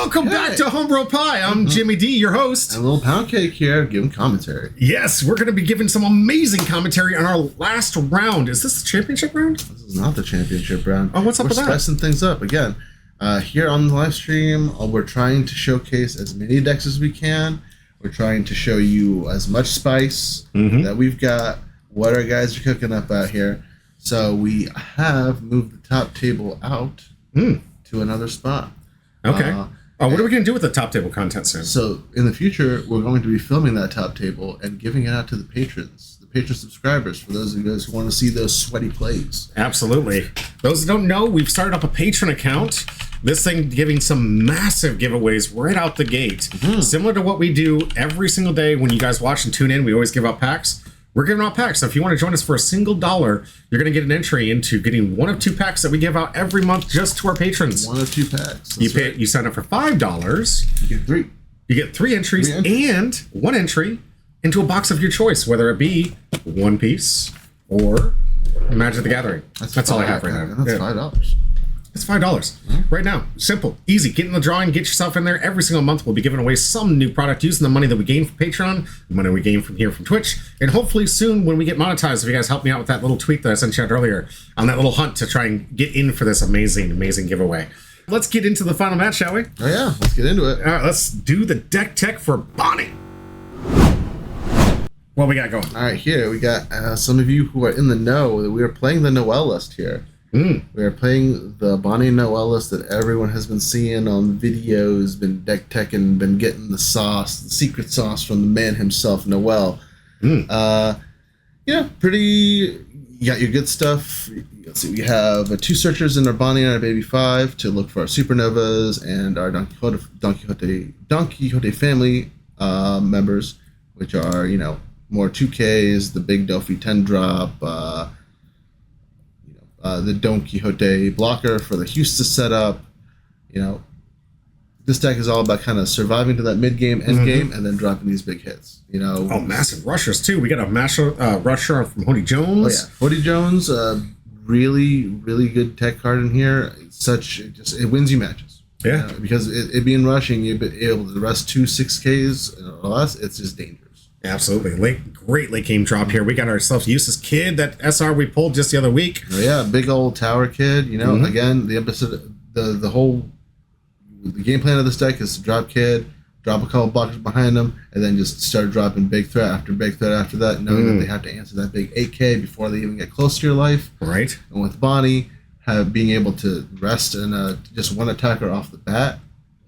Welcome back to Homebrew Pie. I'm Jimmy D, your host. And Little Pound Cake here, giving commentary. Yes, we're going to be giving some amazing commentary on our last round. Is this the championship round? This is not the championship round. Oh, what's up with that? We're spicing things up. Again, here on the live stream, we're trying to showcase as many decks as we can. We're trying to show you as much spice that we've got, what our guys are cooking up out here. So we have moved the top table out to another spot. Okay. What are we going to do with the top table content soon? So in the future, we're going to be filming that top table and giving it out to the patrons, the patron subscribers, for those of you guys who want to see those sweaty plays. Absolutely. Those who don't know, we've started up a patron account. This thing giving some massive giveaways right out the gate. Similar to what we do every single day when you guys watch and tune in, we always give out packs. We're giving out packs. So if you want to join us for a single $1, you're going to get an entry into getting one of 2 packs that we give out every month just to our patrons. 1 of 2 packs. You sign up for $5. You get 3. You get 3 entries, and 1 entry into a box of your choice, whether it be One Piece or Magic the Gathering. That's all I have right now. That's $5. It's $5 right now. Simple, easy. Get in the drawing, get yourself in there. Every single month, we'll be giving away some new product using the money that we gain from Patreon, the money we gain from here from Twitch, and hopefully soon when we get monetized, if you guys help me out with that little tweet that I sent you out earlier on that little hunt to try and get in for this amazing, amazing giveaway. Let's get into the final match, shall we? Oh yeah, let's get into it. All right, let's do the deck tech for Bonney. What we got going? All right, here we got some of you who are in the know that we are playing the Noel list here. We are playing the Bonney Noel list that everyone has been seeing on videos, been deck teching, been getting the sauce, the secret sauce from the man himself, Noel. Yeah, pretty. You got your good stuff. Let's see, we have 2 searchers in our Bonney and our Baby 5 to look for our Supernovas and our Don Quixote family members, which are, you know, more 2Ks, the big Delphi 10 drop, the Don Quixote blocker for the Houston setup. You know, this deck is all about kind of surviving to that mid game, end game, and then dropping these big hits. You know, massive rushers too. We got a rusher from Hody Jones. Oh yeah, Hody Jones, really, really good tech card in here. It wins you matches. Yeah, because it being rushing, you've been able to rest 2 6Ks or less. It's just dangerous. Absolutely. Great late game drop here. We got ourselves Useless Kid, that SR we pulled just the other week. Oh, yeah, big old tower kid. You know, again, the episode, the game plan of this deck is to drop kid, drop a couple blockers behind them, and then just start dropping big threat after big threat after that, knowing that they have to answer that big 8K before they even get close to your life. Right. And with Bonney, being able to rest and just one attacker off the bat,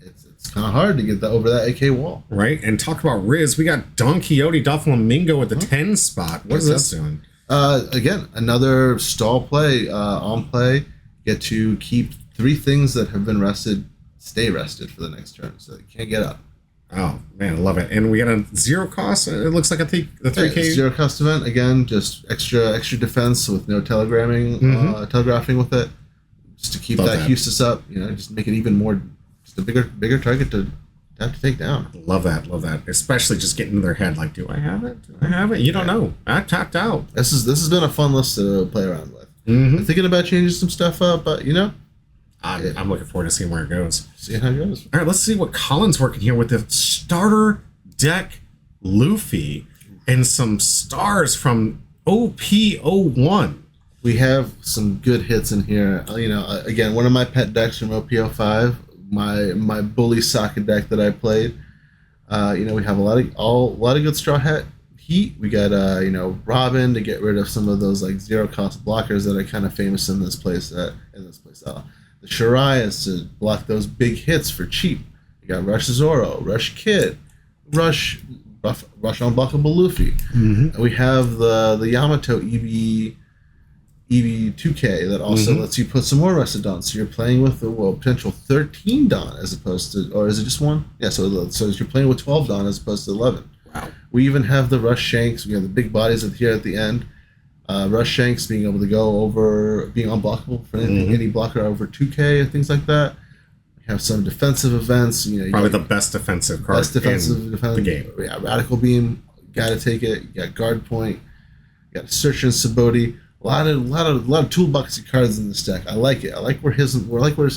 it's kind of hard to get over that AK wall. Right, and talk about Riz. We got Don Quixote Doflamingo at the 10 spot. What is this doing? Again, another stall play, on play. Get to keep 3 things that have been rested, stay rested for the next turn, so they can't get up. Oh, man, I love it. And we got a 0 cost. It looks like the 3K. 0 cost event. Again, just extra defense with no telegraphing with it. Just to keep that Hustis up, you know, just make it even more... a bigger target to have to take down. Love that. Especially just getting in their head, like, do I have it? You don't know. I tapped out. This has been a fun list to play around with. I'm thinking about changing some stuff up, but you know, I'm looking forward to seeing where it goes. See how it goes. All right, let's see what Colin's working here with the starter deck Luffy and some stars from OP01. We have some good hits in here. You know, again, one of my pet decks from OP05. My bully socket deck that I played. You know, we have a lot of good straw hat heat. We got Robin to get rid of some of those like 0 cost blockers that are kind of famous in this place style. The Shirai is to block those big hits for cheap. You got Rush Zoro, Rush Kid, Rush Unblockable Luffy. And we have the Yamato EV2K that also lets you put some more rested Don. So you're playing with the potential 13 Don as opposed to, or is it just 1? Yeah, so you're playing with 12 Don as opposed to 11. Wow. We even have the Rush Shanks. We have the big bodies here at the end. Rush Shanks being able to go over, being unblockable for any blocker over 2K and things like that. We have some defensive events. You know, probably the best defensive card in the game. Yeah, Radical Beam, got to take it. You got Guard Point. You got Search and Saboti. A lot of toolboxy cards in this deck. I like it. I like where his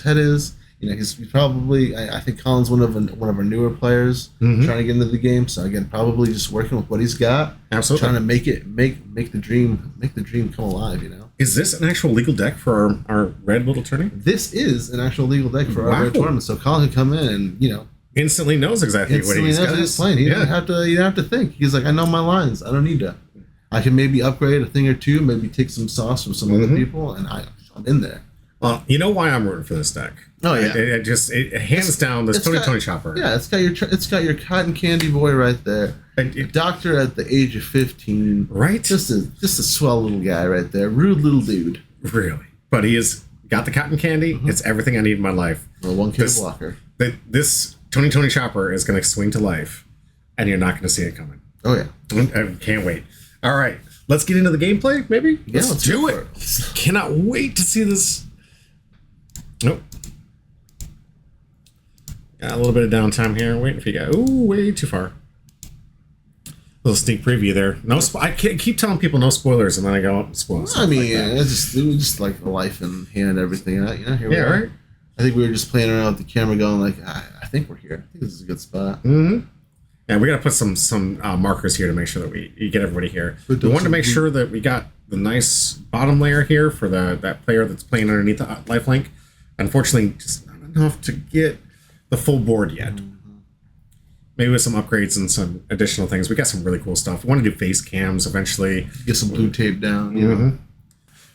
head is. he's probably. I think Colin's one of our newer players trying to get into the game. So again, probably just working with what he's got. Absolutely. Trying to make the dream come alive. Is this an actual legal deck for our red little tourney? This is an actual legal deck for our red tournament. So Colin can come in and instantly knows exactly what he's got. He's playing. You don't have to think. He's like, I know my lines. I don't need to. I can maybe upgrade a thing or two, maybe take some sauce from some other people, and I'm in there. Well, you know why I'm rooting for this deck? Oh yeah, it hands down this 2020 shopper. Yeah, it's got your cotton candy boy right there. Doctor at the age of 15, right? Just a swell little guy right there, rude little dude. Really, but he has got the cotton candy. It's everything I need in my life. A 1K blocker. This 2020 shopper is going to swing to life, and you're not going to see it coming. Oh yeah, I can't wait. All right, let's get into the gameplay. Maybe let's do it. Cannot wait to see this. Nope. Got a little bit of downtime here. Waiting for you guys. Ooh, way too far. Little sneak preview there. No, I keep telling people no spoilers, and then I go spoil. I mean, it's just like the life in hand and everything. Here we are. Right. I think we were just playing around with the camera, going like, I think we're here. I think this is a good spot. Yeah, we got to put some markers here to make sure that you get everybody here. We wanted to make sure that we got the nice bottom layer here for that player that's playing underneath the LifeLink. Unfortunately, just not enough to get the full board yet. Maybe with some upgrades and some additional things. We got some really cool stuff. We want to do face cams eventually. Get some blue tape down.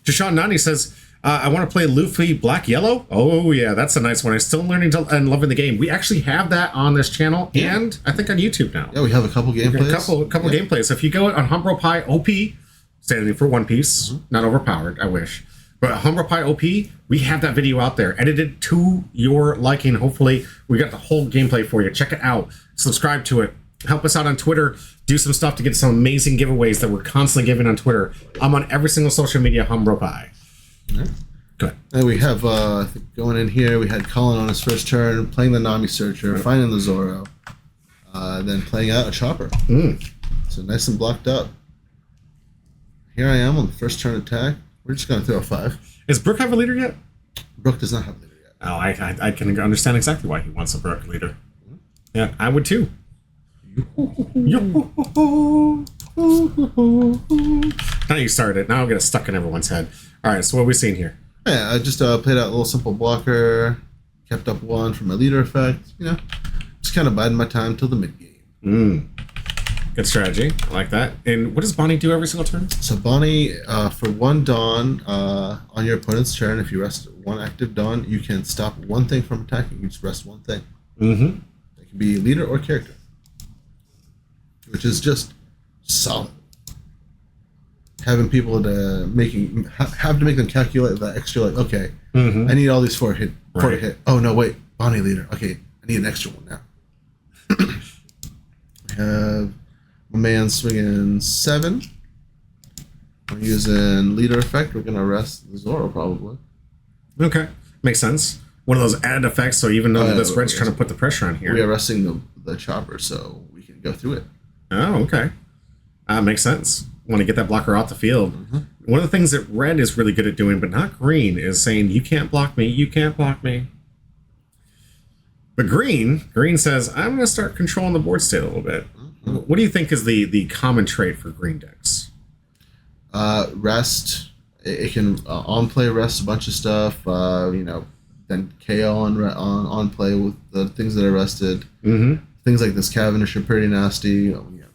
Jashawn Nani says, I want to play Luffy Black Yellow. Oh, yeah, that's a nice one. I'm still learning and loving the game. We actually have that on this channel and I think on YouTube now. Yeah, we have a couple gameplays. A couple gameplays. So if you go on Humble Pie OP, standing for One Piece, not overpowered, I wish. But Humble Pie OP, we have that video out there, edited to your liking. Hopefully, we got the whole gameplay for you. Check it out. Subscribe to it. Help us out on Twitter. Do some stuff to get some amazing giveaways that we're constantly giving on Twitter. I'm on every single social media, Humble Pie. Right. Go ahead. And we have, I think going in here, we had Colin on his first turn, playing the Nami Searcher, finding the Zoro, then playing out a Chopper. So nice and blocked up. Here I am on the first turn attack. We're just going to throw a 5. Does Brooke have a leader yet? Brooke does not have a leader yet. Oh, I can understand exactly why he wants a Brooke leader. Yeah, I would too. Now you started. Now I'll get it stuck in everyone's head. All right, so what are we seeing here? Yeah, I just played out a little simple blocker, kept up 1 for my leader effect. Just kind of biding my time till the mid game. Good strategy. I like that. And what does Bonney do every single turn? So Bonney, for 1 Dawn on your opponent's turn, if you rest 1 active Dawn, you can stop 1 thing from attacking. You just rest 1 thing. It can be leader or character, which is just solid. Having people to have to make them calculate that extra, like, okay, I need all these for a hit. Oh no, wait, Bonney leader. Okay, I need an extra one now. We have my man swinging 7. I'm using leader effect. We're gonna rest the Zoro probably. Okay, makes sense. One of those added effects. So even though this red's trying to put the pressure on here, we are resting the Chopper, so we can go through it. Oh, okay. Makes sense. Want to get that blocker off the field. One of the things that red is really good at doing, but not green, is saying, you can't block me, you can't block me. But green says, I'm going to start controlling the board state a little bit. What do you think is the common trait for green decks? Rest. It can on play rest a bunch of stuff. Then KO on play with the things that are rested. Things like this Cavendish are pretty nasty.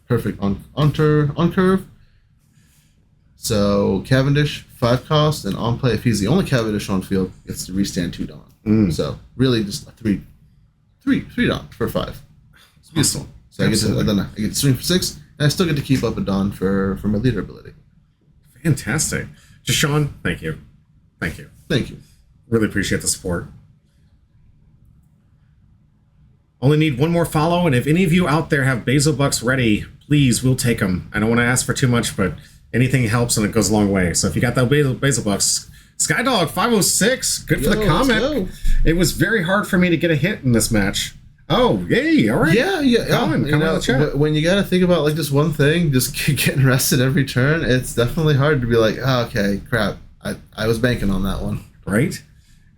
Perfect on curve. So Cavendish 5 cost, and on play, if he's the only Cavendish on field, gets to restand 2 Dawn. So really just a 3 Dawn for 5. It's beautiful. Awesome. So I get to swing for 6, and I still get to keep up a Dawn for my leader ability. Fantastic. Jashawn, thank you. Thank you. Really appreciate the support. Only need 1 more follow, and if any of you out there have Basil Bucks ready, please, we'll take them. I don't want to ask for too much, but anything helps and it goes a long way. So if you got that Basil Bucks, Skydog 506, good for the comment. It was very hard for me to get a hit in this match. Oh, yay, all right. Yeah. Come on the chat. When you got to think about like just one thing, just getting rested every turn, it's definitely hard to be like, oh, okay, crap, I was banking on that one. Right?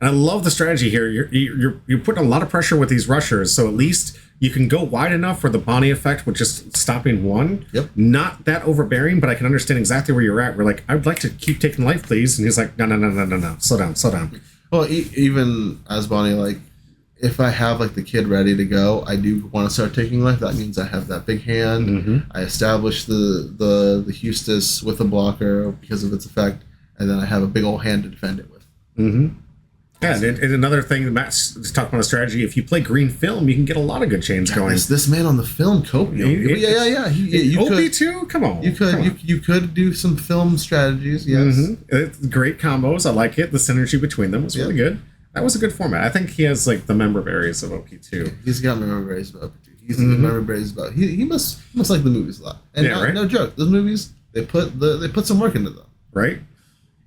And I love the strategy here. You're putting a lot of pressure with these rushers, so at least you can go wide enough for the Bonney effect with just stopping one. Yep. Not that overbearing, but I can understand exactly where you're at. We're like, I'd like to keep taking life, please. And he's like, no. Slow down. Well, even as Bonney, like, if I have like the kid ready to go, I do want to start taking life. That means I have that big hand. Mm-hmm. I establish the Hustis with a blocker because of its effect, and then I have a big old hand to defend it with. Mm-hmm. Yeah, and another thing that Matt's talking about the strategy, if you play green film, you can get a lot of good chains going. This man on the film, Copio. Yeah. You OP2? Come on. You could do some film strategies, yes. Mm-hmm. It's great combos. I like it. The synergy between them was really good. That was a good format. I think he has like the member berries of OP2. He's got member berries of OP2. He's member berries about. He must like the movies a lot. And right? No joke, those movies they put some work into them. Right.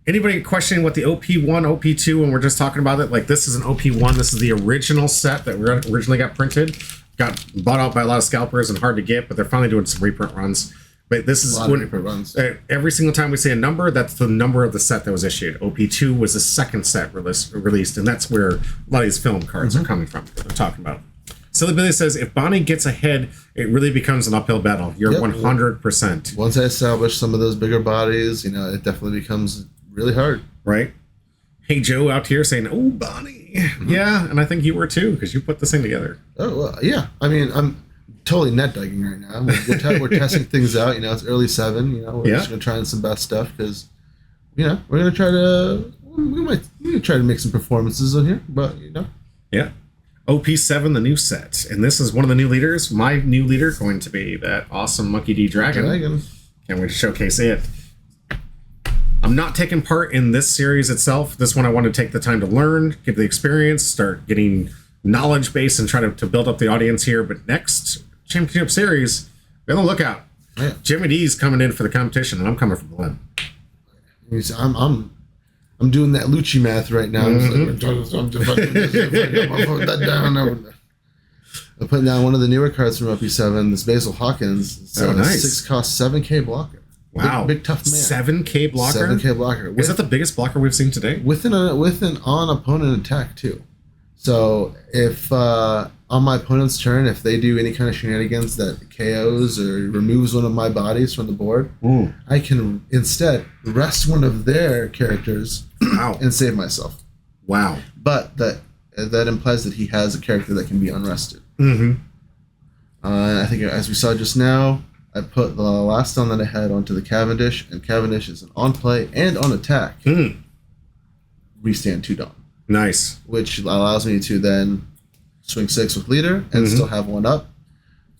Anybody questioning what the OP1, OP2, when we're just talking about it? Like, this is an OP1. This is the original set that originally got printed. Got bought out by a lot of scalpers and hard to get, but they're finally doing some reprint runs. But this is when reprint runs. Every single time we say a number, that's the number of the set that was issued. OP2 was the second set released, and that's where a lot of these film cards are coming from. That we're talking about. Silly Billy says, if Bonney gets ahead, it really becomes an uphill battle. You're 100%. Once I establish some of those bigger bodies, it definitely becomes really hard. Right. Hey, Joe out here saying, oh, Bonney. Yeah, and I think you were too, because you put this thing together. Oh, well, yeah. I mean, I'm totally net digging right now. We're testing things out. It's early 7. We're just going to try in some best stuff because, we're going to try to, we might try to make some performances on here, but, Yeah. OP7, the new set. And this is one of the new leaders. My new leader going to be that awesome Monkey D Dragon. Can't wait to showcase it. I'm not taking part in this series itself. This one I want to take the time to learn, get the experience, start getting knowledge base, and try to build up the audience here. But next championship series, be on the lookout. Yeah. Jimmy D's coming in for the competition, and I'm coming from Glen. I'm doing that Lucci math right now. I'm putting down one of the newer cards from OP7, this Basil Hawkins. It's nice. 6 cost 7K blocker. Wow. Big tough man. 7K blocker? 7K blocker. Is that the biggest blocker we've seen today? With an on-opponent attack, too. So, if on my opponent's turn, if they do any kind of shenanigans that KOs or removes one of my bodies from the board, I can instead rest one of their characters and save myself. Wow. But that implies that he has a character that can be unrested. I think, as we saw just now, I put the last stone that I had onto the Cavendish, and Cavendish is an on play and on attack. Restand 2 Dawn. Nice. Which allows me to then swing 6 with leader and still have 1 up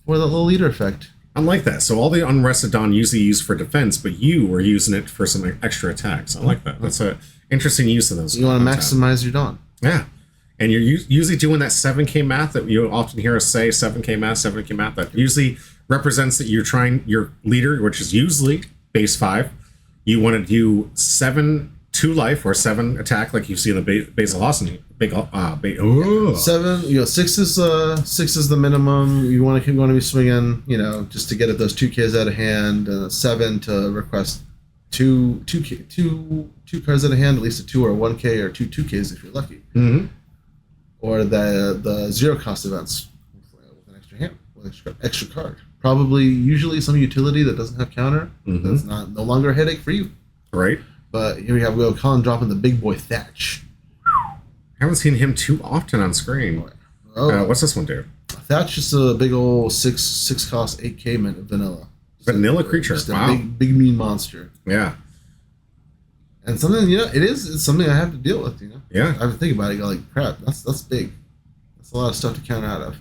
for the little leader effect. I like that. So all the unrested Dawn usually used for defense, but you were using it for some extra attacks. I like that. That's an interesting use of those. You want to maximize your Dawn. Yeah. And you're usually doing that 7K math that you often hear us say, 7K math. That usually represents that you're trying your leader, which is usually base 5. You want to do 7 2 life or 7 attack, like you see in the Basil Lawson. 7. 6 is the minimum. You want to be swinging, just to get at those 2Ks out of hand. 7 to request two cards out of hand, at least a 2 or a 1K or 2 2Ks if you're lucky. Or the 0 cost events with an extra hand, with an extra card. Probably, usually some utility that doesn't have counter. That's no longer a headache for you. Right. But here we have Will Collin dropping the big boy Thatch. I haven't seen him too often on screen. What's this one do? Thatch is a big old 6 cost 8K vanilla. Vanilla creature. Just a big mean monster. Yeah. And something, it's something I have to deal with, Yeah. I have to think about it. Go like, crap, that's big. That's a lot of stuff to count out of.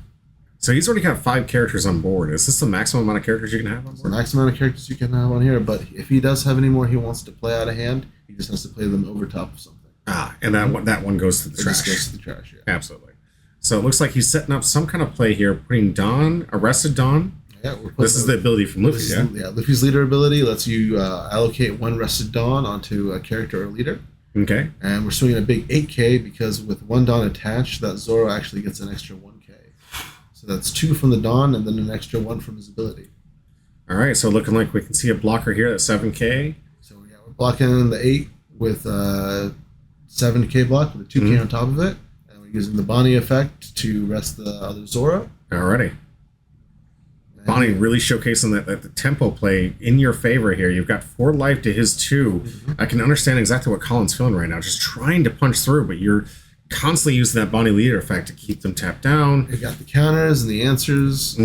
So he's already got 5 characters on board. Is this the maximum amount of characters you can have on board? It's the maximum amount of characters you can have on here, but if he does have any more he wants to play out of hand, he just has to play them over top of something. And that one goes to the trash. Just goes to the trash, yeah. Absolutely. So it looks like he's setting up some kind of play here, putting Arrested Dawn. Yeah, this is the ability from Luffy, Yeah, Luffy's leader ability lets you allocate 1 Rested Dawn onto a character or leader. Okay. And we're swinging a big 8K because with 1 Dawn attached, that Zoro actually gets an extra 1K. So that's 2 from the Dawn and then an extra 1 from his ability. All right, so looking like we can see a blocker here at 7K. So yeah, we're blocking the 8 with 7k block with a 2k on top of it. And we're using the Bonney effect to rest the other Zoro. Alrighty. Bonney really showcasing that the tempo play in your favor here. You've got 4 life to his 2. I can understand exactly what Colin's feeling right now. Just trying to punch through, but you're constantly using that Bonney leader effect to keep them tapped down. You got the counters and the answers.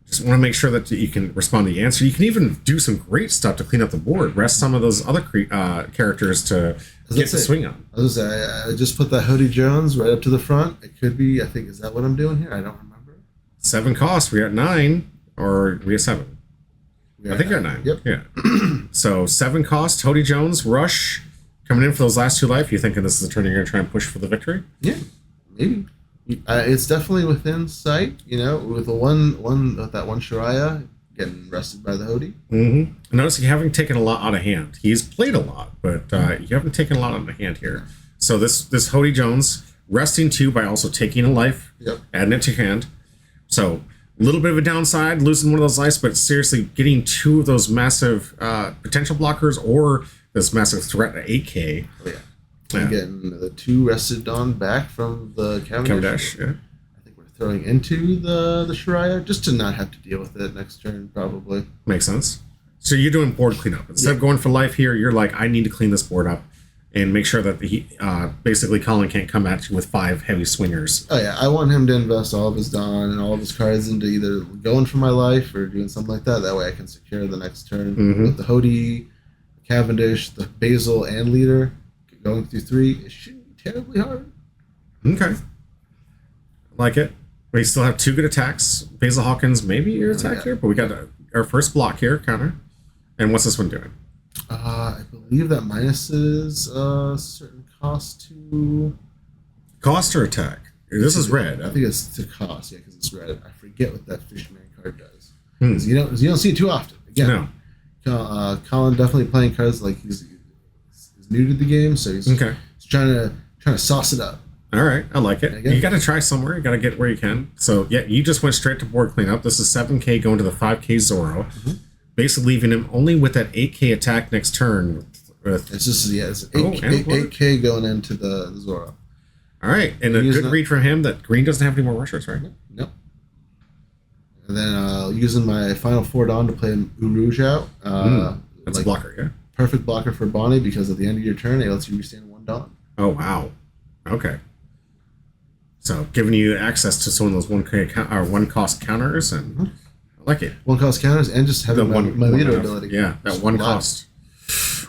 Just want to make sure that you can respond to the answer. You can even do some great stuff to clean up the board. Rest some of those other characters to get the swing on. I was I just put that Hoodie Jones right up to the front. It could be, I think, is that what I'm doing here? I don't remember. 7 cost. We're at 9, or we at 7. I think you're at 9. Yep. Yeah. So 7 cost. Hoodie Jones, Rush, coming in for those last 2 life. You thinking this is the turn you're going to try and push for the victory? Yeah, maybe. It's definitely within sight, with the one with that one Shiraya getting rested by the Hoodie. Notice you haven't taken a lot out of hand. He's played a lot, but you haven't taken a lot out of hand here. So this Hoodie Jones resting 2 by also taking a life, adding it to hand. So a little bit of a downside, losing one of those lives, but seriously getting 2 of those massive potential blockers or this massive threat at 8k. Oh, yeah. I'm getting the 2 rested on back from the Cavendish. Yeah. I think we're throwing into the Shiraya just to not have to deal with it next turn, probably. Makes sense. So you're doing board cleanup. Instead of going for life here, you're like, I need to clean this board up and make sure that basically Colin can't come at you with 5 heavy swingers. Oh, yeah. I want him to invest all of his Dawn and all of his cards into either going for my life or doing something like that. That way I can secure the next turn with the Hoodie, Cavendish, the Basil, and Leader. Going through 3, it shouldn't be terribly hard. Okay. Like it. We still have 2 good attacks. Basil Hawkins, maybe your attack here, but we got our first block here, counter. And what's this one doing? I believe that minuses a certain cost to... Cost or attack? This is red. I think it's to cost, because it's red. I forget what that Fisherman card does. You don't see it too often. Again, no. Colin definitely playing cards like he's new to the game, so he's trying to sauce it up. All right, I like it. You got to try somewhere. You got to get where you can. So yeah, you just went straight to board cleanup. This is 7k going to the 5k Zoro, basically leaving him only with that 8k attack next turn. It's just it's 8k going into the Zoro. All right, and a good read from him that green doesn't have any more rushers, right? Nope. And then using my final 4 Dawn to play Urouge out. That's a blocker, yeah. Perfect blocker for Bonney because at the end of your turn, it lets you restand 1 Dawn. Oh, wow. Okay. So giving you access to some of those 1 cost counters, and I like it. 1 cost counters and just having my leader ability. Yeah, that 1 cost.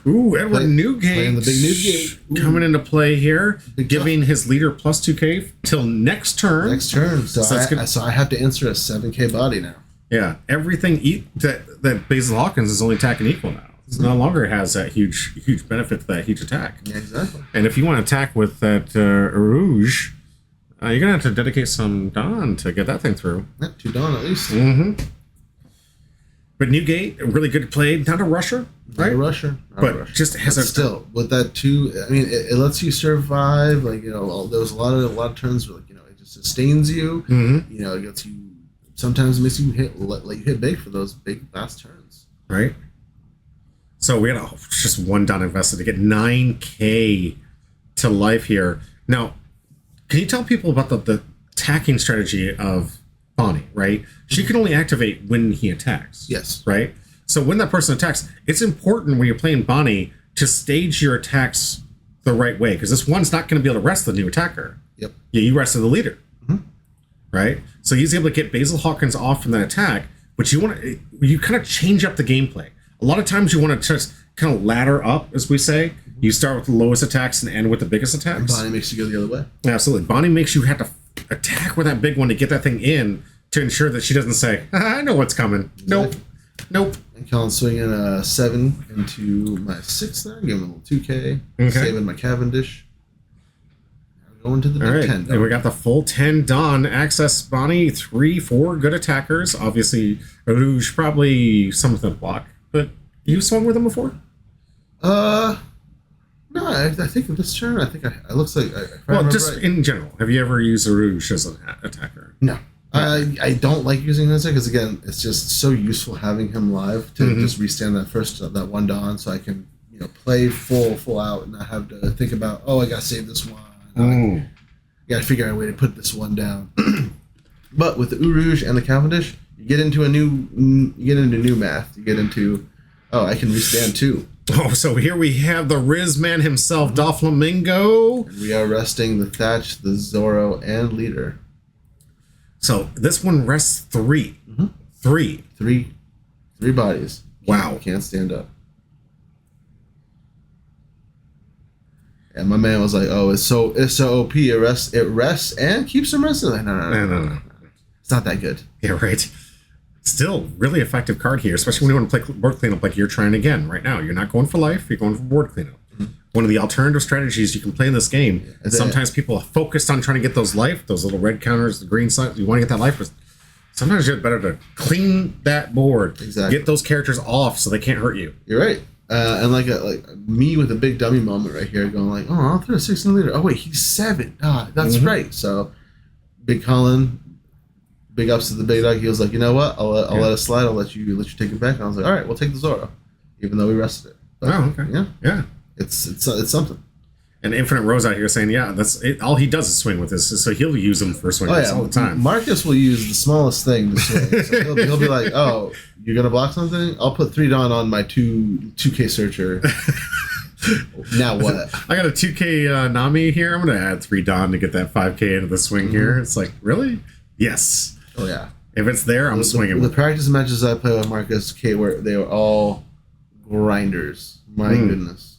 Ooh, Edward Newgate. Playing the big Newgate. Coming into play here, giving his leader plus 2k till next turn. Next turn. So I have to answer a 7k body now. Yeah, everything that Basil Hawkins is only attacking equal now. It no longer has that huge benefit to that huge attack. Yeah, exactly. And if you want to attack with that Rouge, you're going to have to dedicate some Dawn to get that thing through. Yeah, 2 Dawn at least. But Newgate, really good play. Not a rusher, right? Not a rusher. But just has still, with that 2, I mean, it lets you survive. Like, there was a lot of turns where, it just sustains you. It gets you, sometimes it makes you let you hit big for those big fast turns. Right. So we got just 1 Dawn invested to get 9k to life here. Now, can you tell people about the attacking strategy of Bonney, right? She can only activate when he attacks. Yes. Right? So when that person attacks, it's important when you're playing Bonney to stage your attacks the right way, because this one's not going to be able to rest the new attacker. Yep. Yeah, you rested the leader. Right? So he's able to get Basil Hawkins off from that attack, but you kind of change up the gameplay. A lot of times you want to just kind of ladder up, as we say. You start with the lowest attacks and end with the biggest attacks. And Bonney makes you go the other way. Absolutely. Bonney makes you have to attack with that big one to get that thing in to ensure that she doesn't say, I know what's coming. Exactly. Nope. And Colin's swinging a 7 into my 6 there. Give him a little 2k. Saving my Cavendish. Going to the big 10. And we got the full 10 Dawn. Access Bonney, 3-4 good attackers. Obviously, Rouge probably something to block. But you swung with him before? No, I think this turn, it looks like... in general, have you ever used a Rouge as an attacker? No. I don't like using this because, again, it's just so useful having him live to just restand that 1 Dawn so I can play full out and not have to think about, oh, I gotta save this one. I gotta figure out a way to put this one down. But with the Eau Rouge and the Cavendish, you get into new math. You get into, oh, I can restand too. Oh, so here we have the Riz man himself, Doflamingo. And we are resting the Thatch, the Zoro, and Leader. So this one rests 3. Three bodies. Wow. Can't stand up. And my man was like, "Oh, it's so OP. It rests and keeps them rested." Like, no. It's not that good. Yeah, right. Still, really effective card here, especially when you want to play board cleanup like you're trying again right now. You're not going for life. You're going for board cleanup. One of the alternative strategies you can play in this game. Yeah, sometimes people are focused on trying to get those life, those little red counters, the green side. You want to get that life. But sometimes it's better to clean that board. Exactly. Get those characters off so they can't hurt you. You're right. And like me with a big dummy moment right here, going like, "Oh, I'll throw a 6 in the Leader. Oh wait, he's 7. Ah, that's right." So, Big Colin. Big ups to the big dog. He was like, "You know what? I'll let it slide. I'll let you take it back." And I was like, "All right, we'll take the Zoro," even though we rested it. But, okay. Yeah. It's something. And Infinite Rose out here saying, "Yeah, that's it. All he does is swing with this, so he'll use them for swing all the time." Marcus will use the smallest thing to swing. So he'll be like, "Oh, you're gonna block something? I'll put 3 Dawn on my 2K searcher." Now what? I got a 2K Nami here. I'm gonna add 3 Dawn to get that 5K into the swing here. It's like, really? Yes. Oh yeah. If it's there, I'm swinging. The practice matches I play with Marcus K, where they were all grinders. My goodness.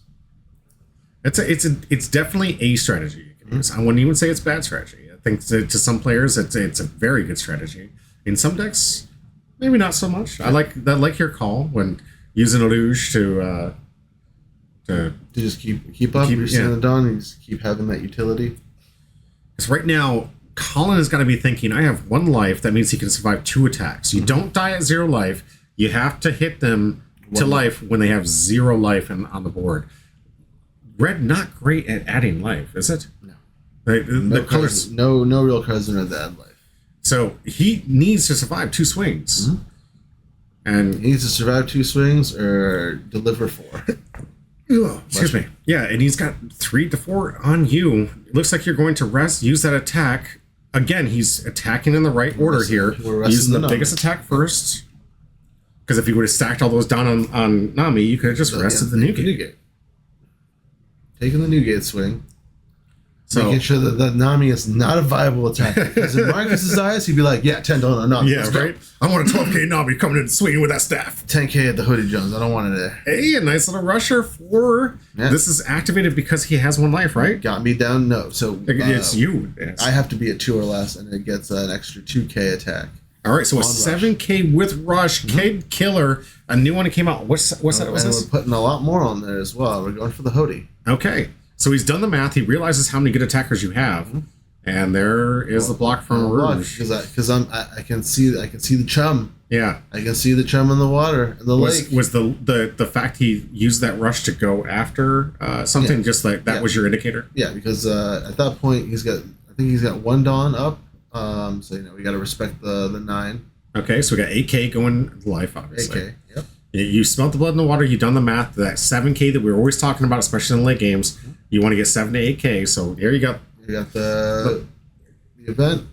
It's definitely a strategy you can use. I wouldn't even say it's bad strategy. I think to some players it's a very good strategy. In some decks, maybe not so much. I like your call when using a luge to just keep up. You're seeing the Dawn and just keep having that utility. Because right now, Colin has got to be thinking, I have 1 life. That means he can survive 2 attacks. You don't die at 0 life. You have to hit them to life when they have 0 life on the board. Red, not great at adding life, is it? No. The colors, no real cards in red that add life. So he needs to survive 2 swings. And he needs to survive 2 swings or deliver 4. Excuse me. Yeah, and he's got 3 to 4 on you. It looks like you're going to rest, use that attack. Again, he's attacking in the right order here. Using the biggest attack first. Because if he would have stacked all those down on Nami, you could have just rested the Newgate. Taking the Newgate swing. So, making sure that Nami is not a viable attack. Because in Marcus's eyes, he'd be like, yeah, $10 on Nami. Yeah, right? I want a 12K Nami coming in swinging with that staff. 10K at the Hoodie Jones. I don't want it there. Hey, a nice little rusher for... Yeah. This is activated because he has 1 life, right? Got me down? No. So it's you. I have to be at 2 or less, and it gets an extra 2K attack. All right, so a 7K with Rush, Kid Killer, a new one that came out. What's that? What's this? We're putting a lot more on there as well. We're going for the Hoodie. Okay. So he's done the math. He realizes how many good attackers you have, and there is the block from Rouge. Because I can see the chum. Yeah, I can see the chum in the water in the lake. Was the fact he used that rush to go after something just like that was your indicator? Yeah, because at that point he's got 1 Dawn up. So we got to respect the 9. Okay, so we got 8K going life, obviously. 8K. Yep. You smelt the blood in the water. You've done the math. That 7K that we were always talking about, especially in the late games. You want to get 7 to 8K. So there you go. You got the event.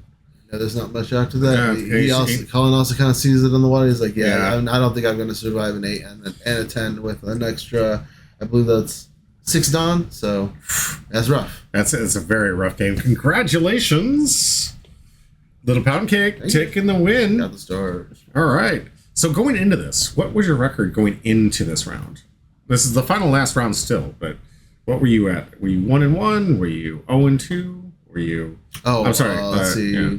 There's not much after that. Colin also kind of sees it in the water. He's like, I don't think I'm going to survive an 8 and a 10 with an extra. I believe that's 6 Dawn. So that's rough. It's a very rough game. Congratulations, Little Pound Cake, taking the win. Got the stars. All right. So going into this, what was your record going into this round? This is the last round still, but what were you at? Were you 1-1? Were you 0-2? Were you? Oh, I'm sorry. Let's see. Yeah.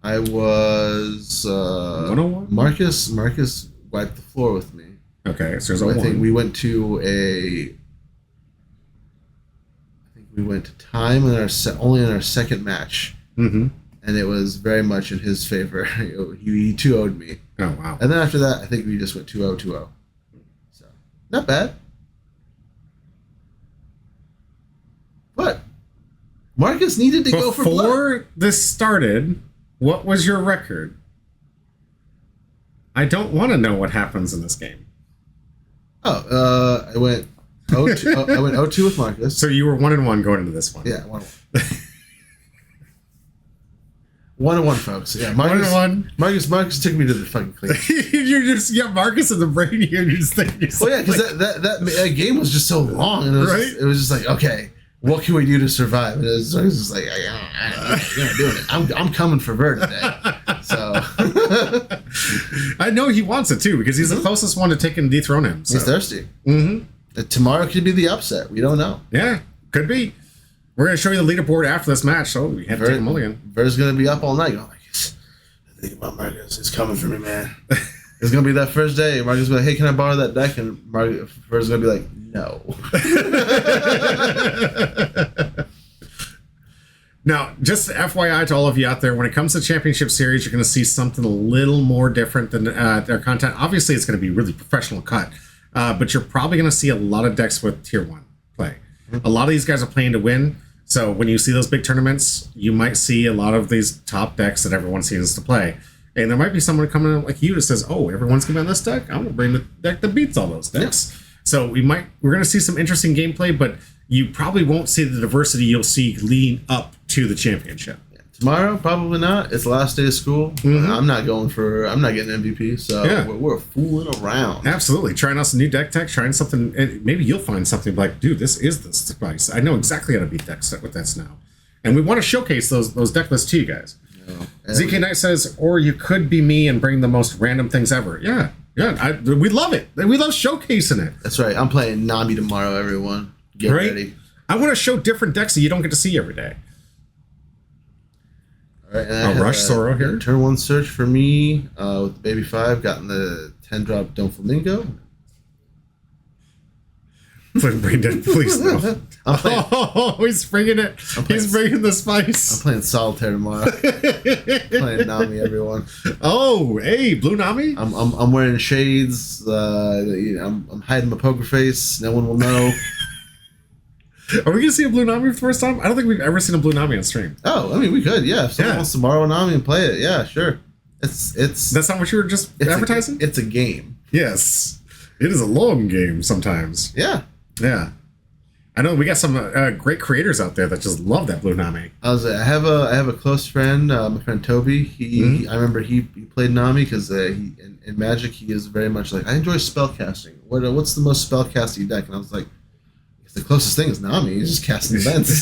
I was 101. Marcus wiped the floor with me. Okay, so there's a 1. I think we went to time in only in our second match. Mm-hmm. And it was very much in his favor. He 2-0'd me. Oh, wow. And then after that, I think we just went 2-0, 2-0. So, not bad. But Marcus needed to go for blood. Before this started, what was your record? I don't want to know what happens in this game. I went 0-2, I went 0-2 with Marcus. So you were 1-1 going into this one. Yeah, 1-1. 1-1, folks. Yeah, Marcus, 1-1. Marcus took me to the fucking clean. You're just Marcus in the brain here. You're just thinking. Well, yeah, because that game was just so long, and it was just like, okay, what can we do to survive? And it was just like, you're not doing it. I'm coming for Vert today. So I know he wants it too because he's the closest one to taking dethrone him. So. He's thirsty. Mm-hmm. Tomorrow could be the upset. We don't know. Yeah, could be. We're going to show you the leaderboard after this match, so we have to take a mulligan. Vert's going to be up all night going like, I think about Marcus. It's coming for me, man. It's going to be that first day. Marcus will be like, hey, can I borrow that deck? And Vert's going to be like, no. Now, just FYI to all of you out there, when it comes to Championship Series, you're going to see something a little more different than their content. Obviously, it's going to be really professional cut, but you're probably going to see a lot of decks with Tier 1 play. A lot of these guys are playing to win. So when you see those big tournaments, you might see a lot of these top decks that everyone seems to play. And there might be someone coming in like you that says, oh, everyone's going to be on this deck. I'm going to bring the deck that beats all those decks. Yeah. So we're going to see some interesting gameplay, but you probably won't see the diversity you'll see leading up to the championship. Yeah. Tomorrow, probably not. It's the last day of school. Mm-hmm. I'm not getting MVP, so we're fooling around. Absolutely. Trying out some new deck tech, trying something, and maybe you'll find something like, dude, this is the spice. I know exactly how to beat decks with this now. And we want to showcase those deck lists to you guys. Yeah. ZK Knight says, or you could be me and bring the most random things ever. Yeah, we love it. We love showcasing it. That's right. I'm playing Nami tomorrow, everyone. Get ready. I want to show different decks that you don't get to see every day. All right, and Rush Zoro here. Turn 1 search for me with Baby 5. Gotten the 10-drop Don't Flamingo. Braindead, please no. He's bringing it. He's bringing the spice. I'm playing Solitaire tomorrow. Playing Nami, everyone. Oh, hey, Blue Nami. I'm wearing shades. I'm hiding my poker face. No one will know. Are we gonna see a Blue Nami for the first time? I don't think we've ever seen a Blue Nami on stream. Oh, I mean, we could. Yeah, if someone wants to borrow a Nami and play it, yeah, sure. It's. That's not what you were just advertising. It's a game. Yes, it is a long game sometimes. Yeah. Yeah, I know we got some great creators out there that just love that Blue Nami. I have a close friend, my friend Toby. I remember he played Nami because in Magic he is very much like, I enjoy spellcasting. What's the most spellcasting deck? And I was like, the closest thing is Nami. He's just casting events.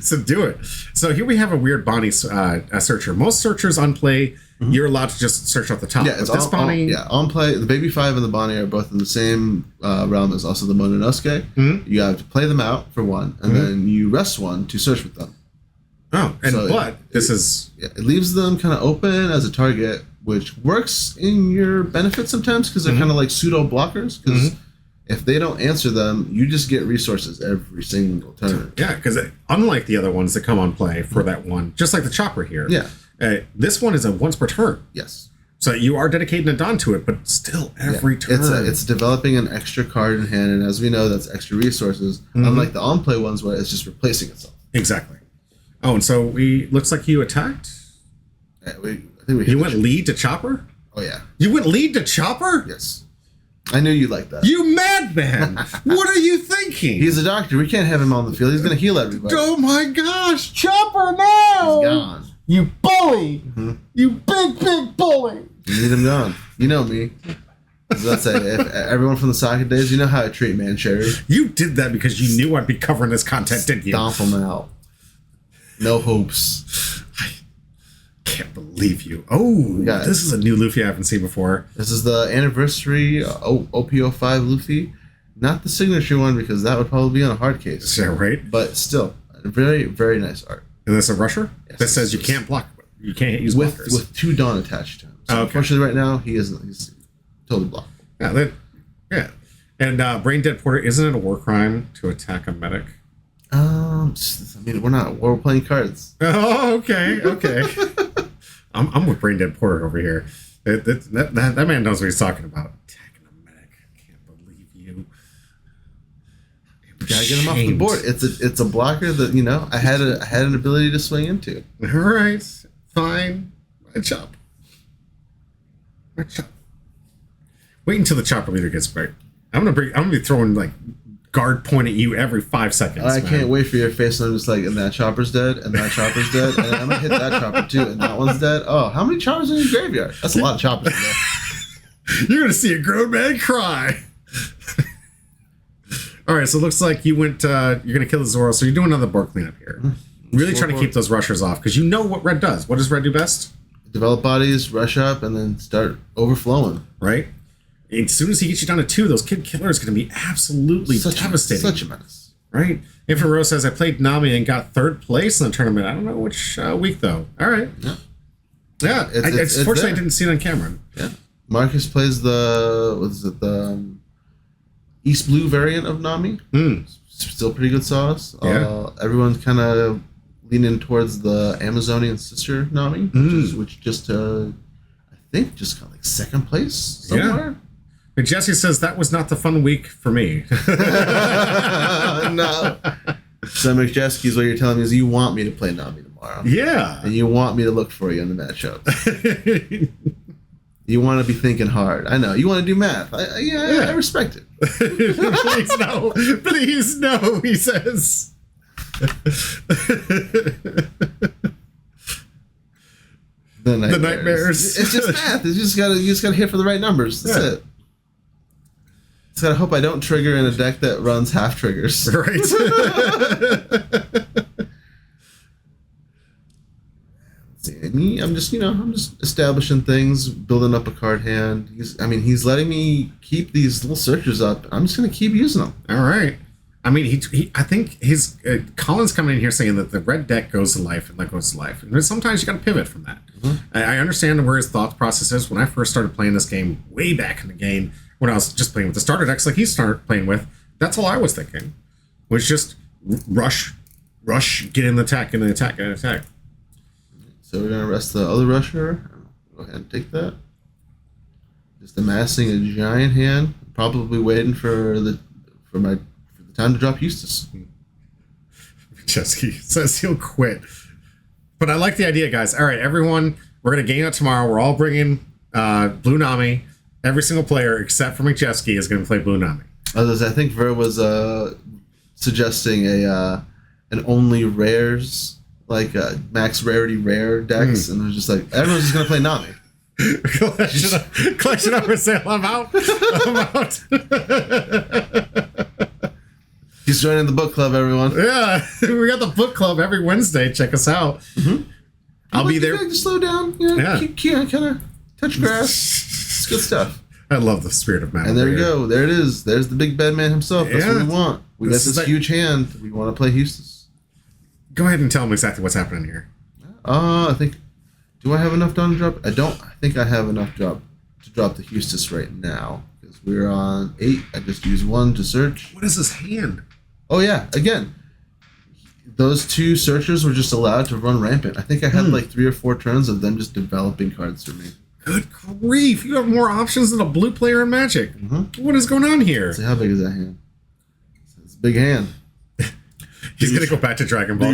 So do it. So here we have a weird Bonney searcher. Most searchers on play, you're allowed to just search off the top. Yeah, it's this Bonney. On play. The Baby 5 and the Bonney are both in the same realm as also the Mononosuke. Mm-hmm. You have to play them out for one, and then you rest one to search with them. Oh, and so it leaves them kind of open as a target, which works in your benefit sometimes because they're kind of like pseudo blockers. Because if they don't answer them, you just get resources every single turn. Yeah, because unlike the other ones that come on play for that one, just like the chopper here, this one is a once per turn. Yes. So you are dedicating a Don to it, but still every turn. It's developing an extra card in hand, and as we know, that's extra resources, unlike the on-play ones where it's just replacing itself. Exactly. Oh, and so looks like you attacked? I think we You went lead to chopper? Oh, yeah. You went lead to chopper? Yes. I knew you'd like that. You madman! What are you thinking? He's a doctor. We can't have him on the field. He's going to heal everybody. Oh my gosh! Chopper now! He's gone. You bully! Mm-hmm. You big bully! You need him gone. You know me. That's it. If everyone from the socket days, you know how I treat Man Cherry. You did that because you knew I'd be covering this content, didn't you? Stomp him out. No hopes. Can't believe you. Oh, this is a new Luffy I haven't seen before. This is the anniversary OP07 Luffy. Not the signature one because that would probably be on a hard case. Yeah, right? But still, very, very nice art. Is this a rusher? Yes, that says you can't block. You can't use blockers. With 2 Dawn attached to him. So unfortunately right now, he's totally blockable. Yeah. And Brain Dead Porter, isn't it a war crime to attack a medic? I mean, we're playing cards. Oh, okay. I'm with Brain Dead Porter over here. That man knows what he's talking about. Attacking a medic. I can't believe you. You gotta get him off the board. It's a blocker that I had an ability to swing into. All right, fine. My chop. Wait until the chopper leader gets back. I'm gonna be throwing like guard point at you every 5 seconds. I can't wait for your face. And I'm just like, and that chopper's dead, and that chopper's dead, and I'm gonna hit that chopper too, and that one's dead. Oh, how many choppers in your graveyard? That's a lot of choppers in there. You're gonna see a grown man cry. All right, so it looks like you went. You're gonna kill the Zoro, so you're doing another board cleanup here. Really trying to keep those rushers off because you know what red does. What does red do best? Develop bodies, rush up, and then start overflowing. Right. As soon as he gets you down to 2, those kid killers are going to be absolutely devastating. Such a menace. Right. Infinite Rose says I played Nami and got 3rd place in the tournament. I don't know which week though. All right. Yeah. It's fortunately I didn't see it on camera. Yeah. Marcus plays the East Blue variant of Nami. Still pretty good sauce. Yeah. Everyone's kind of leaning towards the Amazonian sister Nami, which just I think just got like 2nd place somewhere. Yeah. And Jesse says that was not the fun week for me. No. So McJeskis, what you're telling me is you want me to play Nami tomorrow. Yeah. And you want me to look for you in the matchup. You want to be thinking hard. I know. You want to do math. I respect it. Please no. Please no, he says. The nightmares. The nightmares. It's just math. You just gotta hit for the right numbers. That's it. Just gotta hope I don't trigger in a deck that runs half triggers. Right. Me, I'm just establishing things, building up a card hand. He's letting me keep these little searchers up. I'm just gonna keep using them. All right. I mean, I think his Colin's coming in here saying that the red deck goes to life and that goes to life, and sometimes you got to pivot from that. I understand where his thought process is. When I first started playing this game, way back in the game, when I was just playing with the starter decks like he started playing with, that's all I was thinking, was just rush, get in the attack, get in the attack, get in the attack. So we're gonna rest the other rusher. Go ahead and take that. Just amassing a giant hand, probably waiting for the time to drop Eustace. Chesky says he'll quit. But I like the idea, guys. All right, everyone, we're going to game out tomorrow. We're all bringing Blue Nami. Every single player except for McJeskey is going to play Blue Nami. I think Ver was suggesting an only rares, like max rarity rare decks, and it was just like, everyone's just going to play Nami. Collection over sale. I'm out. He's joining the book club, everyone. Yeah, we got the book club every Wednesday. Check us out. I'll be there. To slow down. Kind of touch grass. It's good stuff. I love the spirit of man. And there we go. There it is. There's the big bad man himself. That's what we want. We got this huge hand. We want to play Eustace. Go ahead and tell him exactly what's happening here. I think. Do I have enough down to drop? I don't. I think I have enough to drop the Eustace right now because we're on 8. I just used 1 to search. What is this hand? Oh yeah, again, those 2 searchers were just allowed to run rampant. I think I had like 3 or 4 turns of them just developing cards for me. Good grief! You have more options than a blue player in Magic. What is going on here? See, how big is that hand? It's a big hand. He's gonna go back to Dragon Ball.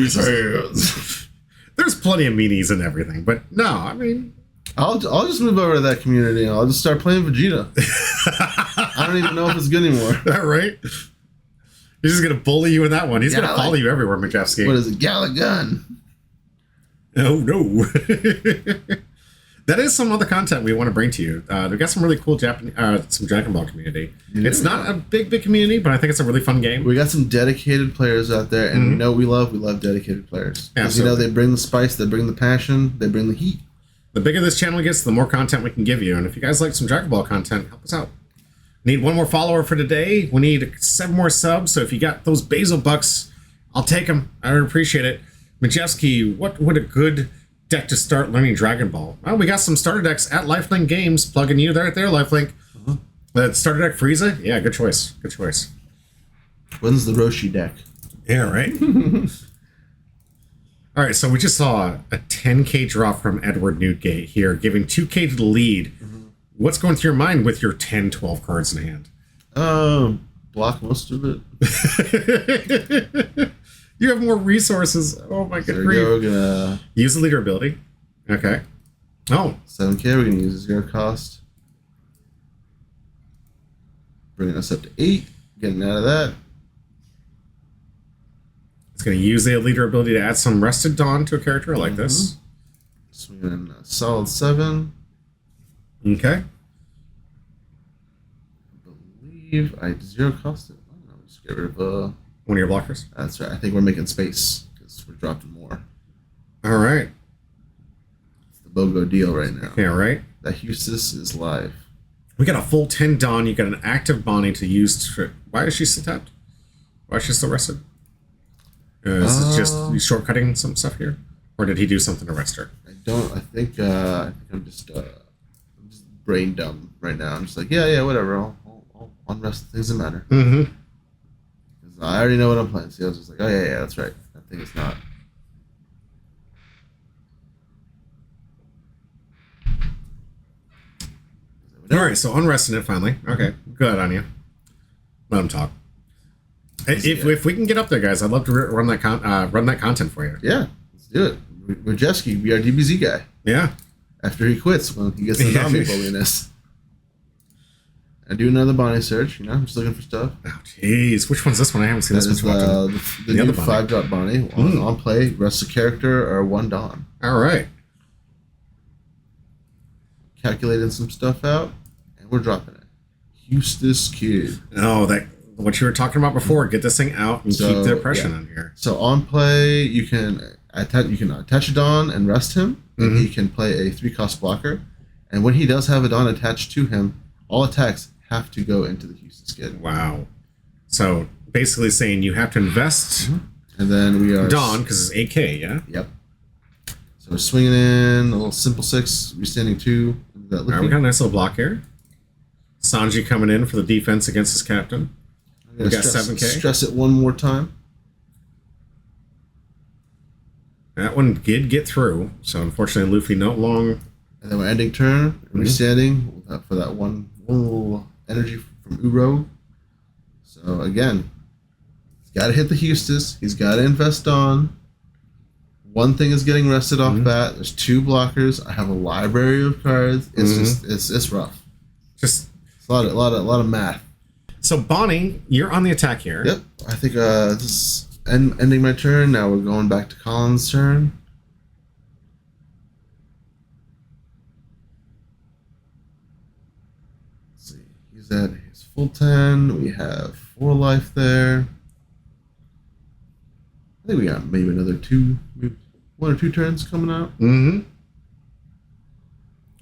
There's plenty of meanies and everything, but no, I mean, I'll just move over to that community and I'll just start playing Vegeta. I don't even know if it's good anymore. That right? He's just gonna bully you in that one. He's gonna follow you everywhere, McJeffsky. What is it? Galagun. Oh no. That is some other content we want to bring to you. We've got some really cool some Dragon Ball community. Yeah. It's not a big community, but I think it's a really fun game. We got some dedicated players out there, and we know we love dedicated players. Because they bring the spice, they bring the passion, they bring the heat. The bigger this channel gets, the more content we can give you. And if you guys like some Dragon Ball content, help us out. Need 1 more follower for today. We need 7 more subs. So if you got those basil bucks, I'll take them. I would appreciate it. Majewski, what would a good deck to start learning Dragon Ball? Well, we got some starter decks at LifeLink Games. Plugging you right there, LifeLink. Starter deck Frieza? Yeah, good choice. Good choice. When's the Roshi deck? Yeah, right? All right, so we just saw a 10K drop from Edward Newgate here, giving 2K to the lead. What's going through your mind with your 10, 12 cards in hand? Block most of it. You have more resources. Oh my god. There we go. We're gonna use the leader ability. Okay. Oh. 7K, we're gonna use a 0 cost. bringing us up to 8. Getting out of that. It's going to use the leader ability to add some rested Dawn to a character. I like this. Swinging a solid 7. Okay. I believe I zero cost it. I don't know. Just get rid of one of your blockers. That's right. I think we're making space because we're dropping more. All right. It's the BOGO deal right now. Yeah, right. That Hustis is live. We got a full 10 Dawn. You got an active Bonney to use. Why is she still tapped? Why is she still rested? Is it just shortcutting some stuff here? Or did he do something to rest her? I think I'm just brain dumb right now. I'm just like, yeah, whatever. I'll unrest the things that matter. Mm-hmm. I already know what I'm playing. So I was just like, oh yeah, that's right. That thing is not. All right, so unresting it finally. Okay, good on you. Let him talk. If we can get up there, guys, I'd love to run that content for you. Yeah, let's do it. Majeski, be our DBZ guy. Yeah. After he quits, when he gets the zombie bulliness. I do another Bonney search. I'm just looking for stuff. Oh, jeez. Which one's this one? I haven't seen this one. The new 5-drop Bonney. On play, rest a character or 1 Dawn. All right. Calculating some stuff out, and we're dropping it. Hustis Kid. Oh, what you were talking about before. Get this thing out and keep the oppression on here. So on play, you can attach a Dawn and rest him, and he can play a 3-cost blocker. And when he does have a Dawn attached to him, all attacks have to go into the Hustis Kid. Wow. So basically saying you have to invest. And then we are Dawn because it's 8K, yeah. Yep. So we're swinging in a little simple 6, restanding 2. All right, we got a nice little block here. Sanji coming in for the defense against his captain. We got 7K. Stress it one more time. That one did get through, so unfortunately Luffy no long. And then we're ending turn, restanding for that one little energy from Uro. So again, he's got to hit the Hustis. He's got to invest on. One thing is getting rested off bat. There's 2 blockers. I have a library of cards. It's just it's rough. It's a lot of math. So Bonney, you're on the attack here. Yep. I think this is ending my turn. Now we're going back to Colin's turn. Let's see. He's at his full 10. We have 4 life there. I think we got maybe another 1 or 2 turns coming out.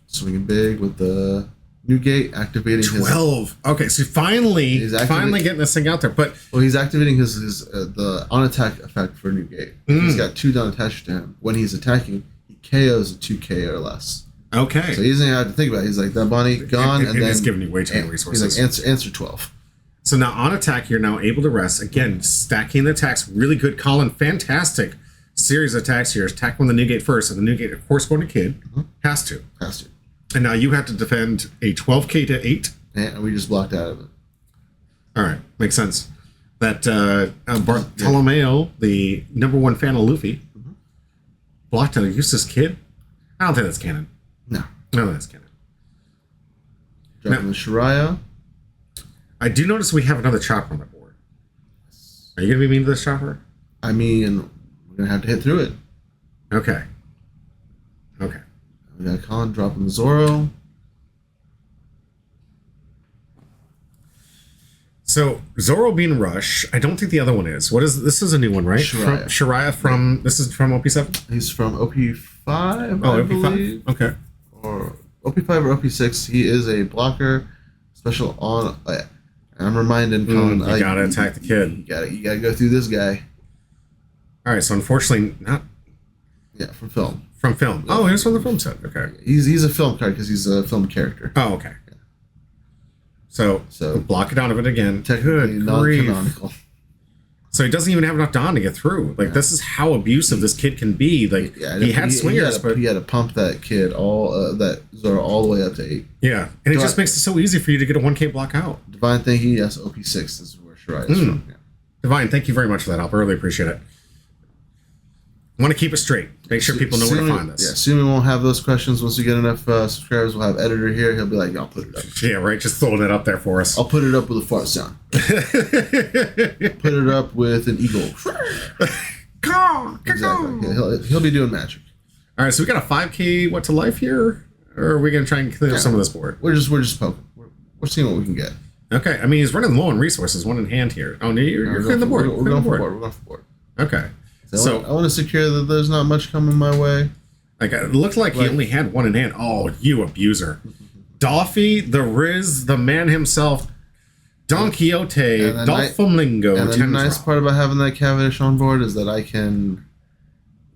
Swinging big with the new gate, activating 12. Okay, so finally getting this thing out there. But he's activating his the on attack effect for new gate. He's got 2 Dawn attached to him. When he's attacking, he KOs a 2K or less. Okay. So he doesn't have to think about it. He's like, that Bonney gone, and then it's giving you way too many resources. He's like, answer 12. So now on attack, you're now able to rest. Again, stacking the attacks. Really good, Colin. Fantastic series of attacks here. Attack on the new gate first, and the new gate, of course, going to Kid. Has to. And now you have to defend a 12K to 8. And we just blocked out of it. All right. Makes sense. That Bartolomeo, the #1 fan of Luffy, blocked out a useless Kid. I don't think that's canon. No. I don't think that's canon. Dropping the Shariah. I do notice we have another chopper on the board. Are you going to be mean to this chopper? I mean, we're going to have to hit through it. Okay. We got Colin dropping the Zoro. So Zoro being Rush, I don't think the other one is. What is this? Is a new one, right? Shariah from this is from OP7. He's from OP5. I believe. OP5. Okay. Or OP5 or OP6. He is a blocker, special on. I'm reminding Colin. You gotta attack the Kid. You gotta go through this guy. All right. So unfortunately, not. Yeah, from film. From film. Yeah. Oh, he's from the film set. Okay. He's a film card because he's a film character. Oh, okay. Yeah. So block it out of it again. Technically non-canonical. So he doesn't even have enough Dawn to get through. Like this is how abusive this Kid can be. Like he had swingers, but he had to pump that Kid that Zoro all the way up to 8. Yeah, and it just makes it so easy for you to get a 1K block out. Divine, thank you. Yes, OP6 is where Shariah is from. Yeah. Divine, thank you very much for that help. I really appreciate it. Want to keep it straight. Make sure people know where to find us. Yeah, soon we won't have those questions. Once we get enough subscribers, we'll have editor here. He'll be like, I'll put it up. Yeah, right. Just throwing it up there for us. I'll put it up with a fart sound. Put it up with an eagle. Exactly. Yeah, he'll be doing magic. All right, so we got a 5K what to life here? Or are we going to try and clean up some of this board? We're just poking. We're seeing what we can get. Okay. I mean, he's running low on resources, one in hand here. Oh, no, you're clearing the board. We're going for board. We're going for board. Okay. So I want to secure that there's not much coming my way. Like it looked like he only had one in hand. Oh, you abuser. Doffy, the Riz, the man himself, Don Quixote, Dolphamingo. And the nice part about having that Cavendish on board is that I can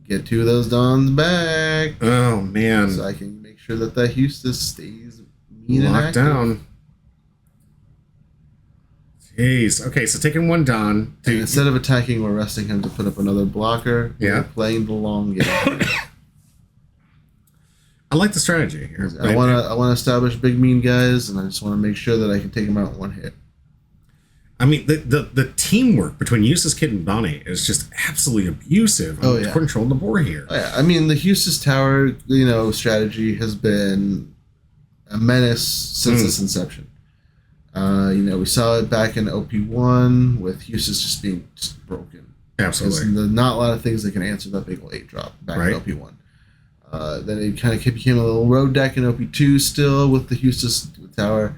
get two of those Dons back. Oh, man. So I can make sure that Hustis stays mean and locked active. down. Jeez. Okay, so taking one Don. Instead of attacking, we're resting him to put up another blocker. Yeah. We're playing the long game. I like the strategy here. I want to establish big mean guys, and I just want to make sure that I can take them out in one hit. I mean, the teamwork between Eustace Kid and Bonney is just absolutely abusive on controlling the board here. Oh, yeah. I mean, the Hustis Tower, strategy has been a menace since its inception. We saw it back in OP1 with Hustis just being broken. Absolutely. There's not a lot of things that can answer that big old 8 drop back in OP1. Then it kind of became a little road deck in OP2 still with the Hustis Tower.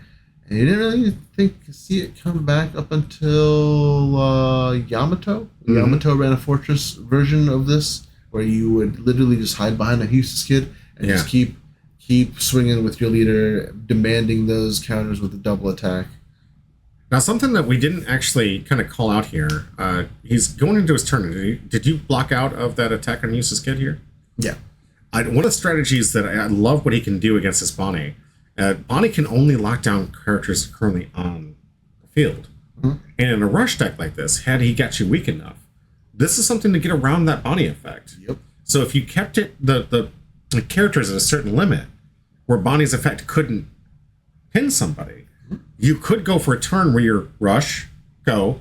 And you didn't really see it come back up until Yamato. Mm-hmm. Yamato ran a fortress version of this where you would literally just hide behind a Hustis Kid and just keep swinging with your leader, demanding those counters with a double attack. Now, something that we didn't actually kind of call out here, he's going into his turn. Did you block out of that attack on Eustace Kid here? Yeah. One of the strategies that I love what he can do against this Bonney. Bonney can only lock down characters currently on the field. Mm-hmm. And in a rush deck like this, had he got you weak enough, this is something to get around that Bonney effect. Yep. So if you kept it the characters at a certain limit, where Bonnie's effect couldn't pin somebody, you could go for a turn where you're rush, go.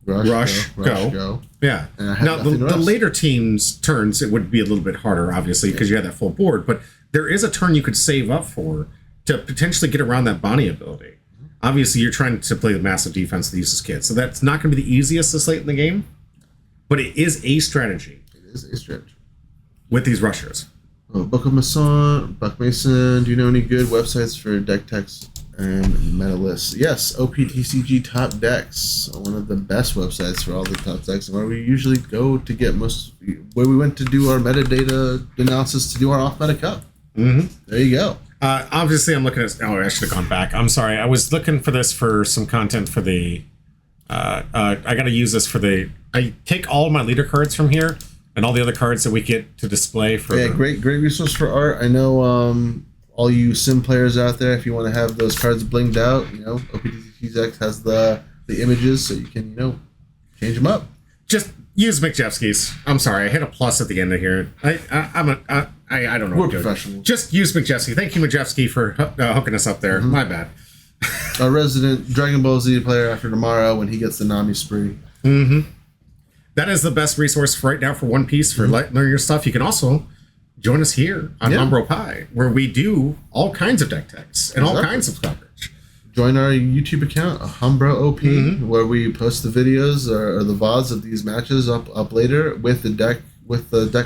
Yeah. Now, the later team's turns, it would be a little bit harder, obviously, because you had that full board. But there is a turn you could save up for to potentially get around that Bonney ability. Obviously, you're trying to play the massive defense of the Eustace Kid. So that's not going to be the easiest this late in the game. But it is a strategy. It is a strategy. With these rushers. Buck Mason, do you know any good websites for deck techs and meta lists? Yes, OPTCG Top Decks, one of the best websites for all the top decks, and where we usually go to get where we went to do our metadata analysis to do our off-meta cup. Mm-hmm. There you go. Obviously, I'm looking at... Oh, I should have gone back. I'm sorry. I was looking for this for some content for the... I got to use this for the... I take all my leader cards from here, and all the other cards that we get to display for... Yeah, great resource for art. I know all you sim players out there, if you want to have those cards blinged out, OPTCG has the images, so you can, change them up. Just use McJeffsky's. I'm sorry, I hit a plus at the end of here. I don't know. We're professionals. Just use McJeffsky. Thank you, McJeffsky, for hooking us up there. Mm-hmm. My bad. Our resident Dragon Ball Z player after tomorrow when he gets the Nami spree. Mm-hmm. That is the best resource for right now for One Piece, for learning your stuff. You can also join us here on Umbro Pie, where we do all kinds of deck techs and all kinds of coverage. Join our YouTube account, Umbro OP, where we post the videos or the VODs of these matches up later with the deck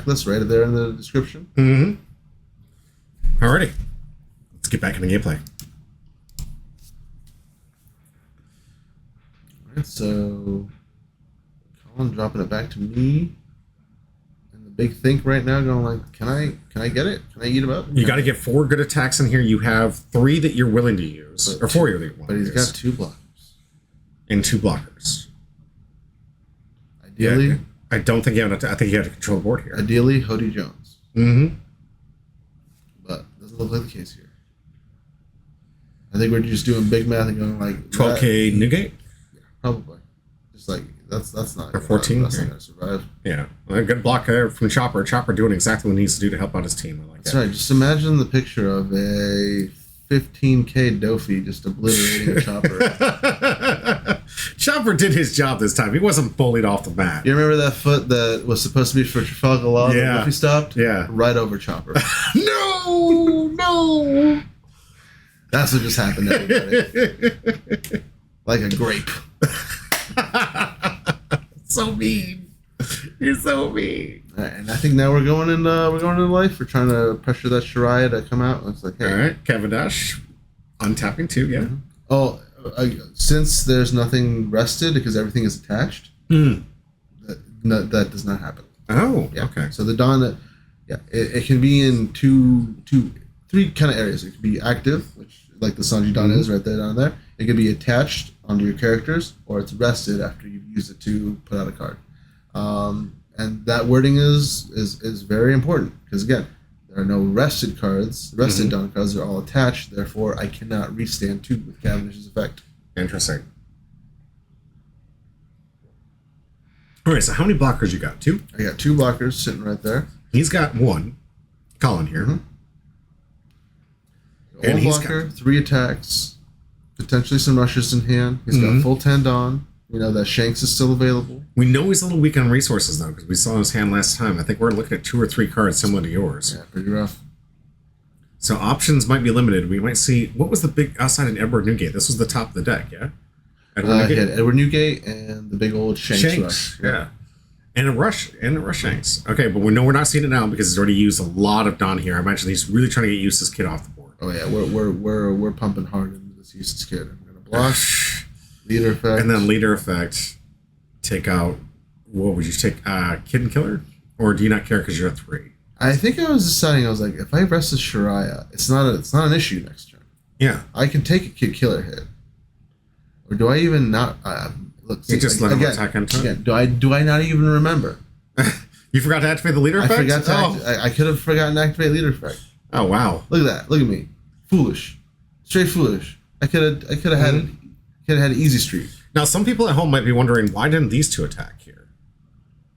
list right there in the description. Mm-hmm. Alrighty. Let's get back into gameplay. Alright, so Colin dropping it back to me. And the big think right now going like, can I get it? Can I eat him up? You got to get 4 good attacks in here. You have 3 that you're willing to use. Or 4 that you want But he's got 2 blockers. And 2 blockers. Ideally... Yeah, I don't think you have I think you have to control the board here. Ideally, Hody Jones. Mm-hmm. But doesn't look like the case here. I think we're just doing big math and going like 12K Newgate? Yeah, probably. Just like that's not or 14. That's not gonna survive. Yeah. Well, a good block there from Chopper. Chopper doing exactly what he needs to do to help out his team. I like that's right. Just imagine the picture of a 15K Dofi just obliterating a Chopper. Chopper Chopper did his job this time. He wasn't bullied off the mat. You remember that foot that was supposed to be for Trafalgar Law that Luffy stopped? Yeah. Right over Chopper. No! That's what just happened to everybody. Like a grape. So mean. You're so mean. All right, and I think now we're going into life. We're trying to pressure that Shariah to come out. It's like, hey. All right, Kevin Dash, untapping too, yeah. Mm-hmm. Oh, since there's nothing rested because everything is attached, that does not happen. Oh, yeah. Okay. So the Dawn, it can be in three kind of areas. It can be active, which like the Sanji Dawn is right there down there. It can be attached onto your characters, or it's rested after you've used it to put out a card. And that wording is very important because again, there are no rested cards. Rested Dawn cards are all attached. Therefore, I cannot restand 2 with Cavendish's effect. Interesting. All right. So how many blockers you got? 2? I got 2 blockers sitting right there. He's got 1. Colin here. And he's blocker, 3 attacks, potentially some rushes in hand. He's got full 10 Dawn. You know that Shanks is still available. We know he's a little weak on resources though, because we saw his hand last time. I think we're looking at 2 or 3 cards similar to yours. Yeah, pretty rough. So options might be limited. We might see what was the big outside in Edward Newgate. This was the top of the deck, yeah. He had Edward Newgate and the big old Shanks rush. Yeah. And a rush Shanks. Okay, but we know we're not seeing it now because he's already used a lot of Dawn here. I imagine he's really trying to get Eustace Kid off the board. Oh yeah, we're pumping hard into this Eustace Kid. I'm gonna block. Leader effect. And then leader effect. Take out, what would you take? Kid and Killer? Or do you not care because you're at 3? I think I was deciding, I was like, if I rested Shariah, it's not an issue next turn. Yeah. I can take a Kid Killer hit. Or do I even not look, you just let him attack into it? Again, do I not even remember? You forgot to activate the leader effect? I could have forgotten to activate leader effect. Oh wow. Look at that. Look at me. Foolish. Straight foolish. I could have had an easy streak. Now, some people at home might be wondering, why didn't these 2 attack here?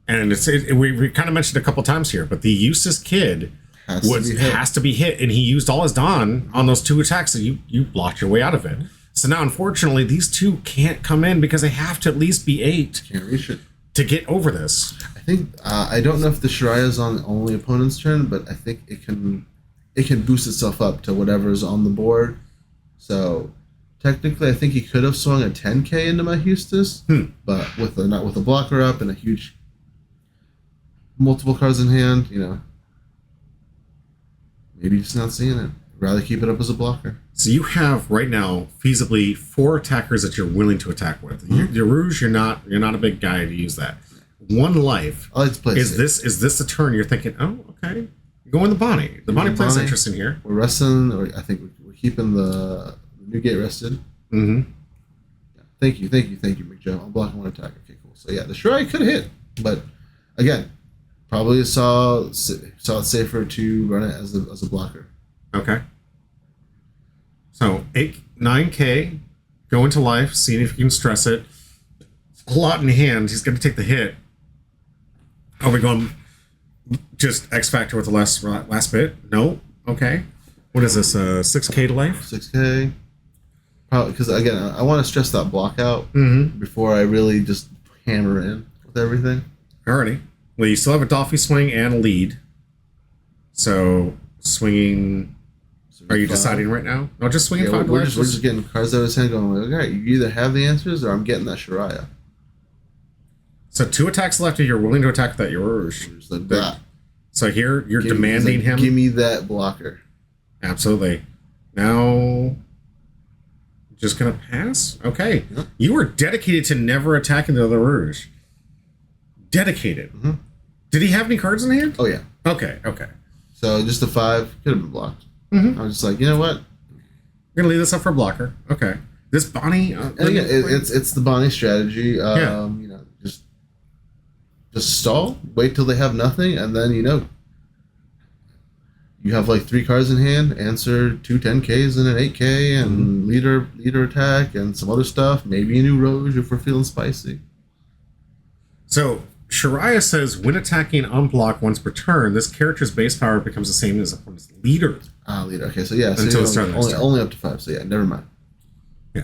And we kind of mentioned a couple times here, but the Eustace Kid has to be hit, and he used all his Dawn on those 2 attacks, and you blocked your way out of it. So now, unfortunately, these 2 can't come in because they have to at least be 8 Can't reach it to get over this. I think I don't know if the Shariah is on only opponent's turn, but I think it can boost itself up to whatever's on the board. So technically, I think he could have swung a 10K into my Eustace, but with a blocker up and a huge multiple cards in hand, maybe just not seeing it. I'd rather keep it up as a blocker. So you have right now feasibly 4 attackers that you're willing to attack with. Your Rouge, you're not a big guy to use that. 1 life. I like to play is this a turn you're thinking? Oh, okay. Go in the Bonney. The Bonney plays interesting here. We're resting, or I think we're keeping the Newgate rested. Mm-hmm. Yeah. Thank you, McJoe. I'm blocking 1 attack. Okay, cool. So yeah, the Shariah could hit, but again, probably saw it safer to run it as a blocker. Okay. So 9K, go into life, seeing if you can stress it. A lot in hand. He's going to take the hit. Are we going just X Factor with the last bit? No. Okay. What is this? 6K to life? 6K. Probably because again, I want to stress that block out before I really just hammer in with everything. Alrighty. Well, you still have a Dolphy swing and a lead. So swinging. Are you deciding right now? No, just swinging 5 to life. We're just getting cards out of his hand, going like, okay, you either have the answers or I'm getting that Shariah. So 2 attacks left if you're willing to attack that yours. So here you're demanding him. Give me that blocker. Absolutely. Now, just gonna pass. Okay. Yep. You were dedicated to never attacking the other Rouge. Dedicated. Did he have any cards in hand? Oh yeah. Okay. So just a 5 could have been blocked. I was just like, you know what? We're gonna leave this up for a blocker. Okay. This Bonney. And again, it's the Bonney strategy. Just stall, wait till they have nothing, and then you have like 3 cards in hand, answer 2 10Ks and an 8K, and leader attack, and some other stuff. Maybe a new Rouge if we're feeling spicy. So Shariah says, when attacking unblock once per turn, this character's base power becomes the same as opponent's leader. Leader. Okay, so yeah, until the start only up to 5. So yeah, never mind. Yeah,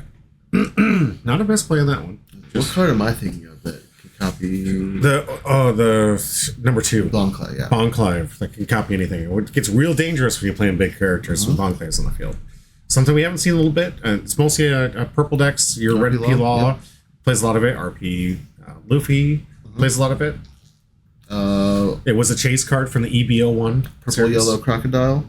not a best play on that one. What card am I thinking of that can copy? The number 2. Bonclay, yeah. Bonclay, that can copy anything. It gets real dangerous when you're playing big characters with Bonclays on the field. Something we haven't seen a little bit. It's mostly a purple decks. Your Red P Law plays a lot of it. RP Luffy plays a lot of it. It was a chase card from the EBO1. Purple series. Yellow Crocodile.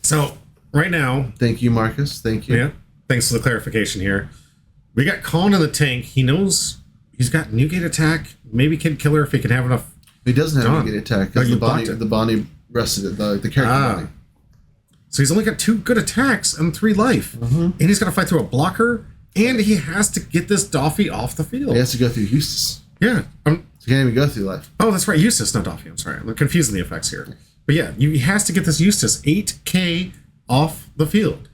So, right now... Thank you, Marcus. Thank you. Yeah. Thanks for the clarification here. We got Colin in the tank. He knows he's got Newgate attack. Maybe Kid Killer if he can have enough... He doesn't have Newgate attack because the Bonney rested it. The character Bonney. So he's only got 2 good attacks and 3 life. And he's got to fight through a blocker. And he has to get this Doffy off the field. He has to go through Eustace. Yeah. So he can't even go through life. Oh, that's right. Eustace, not Doffy. I'm sorry. I'm confusing the effects here. But yeah, he has to get this Eustace 8k off the field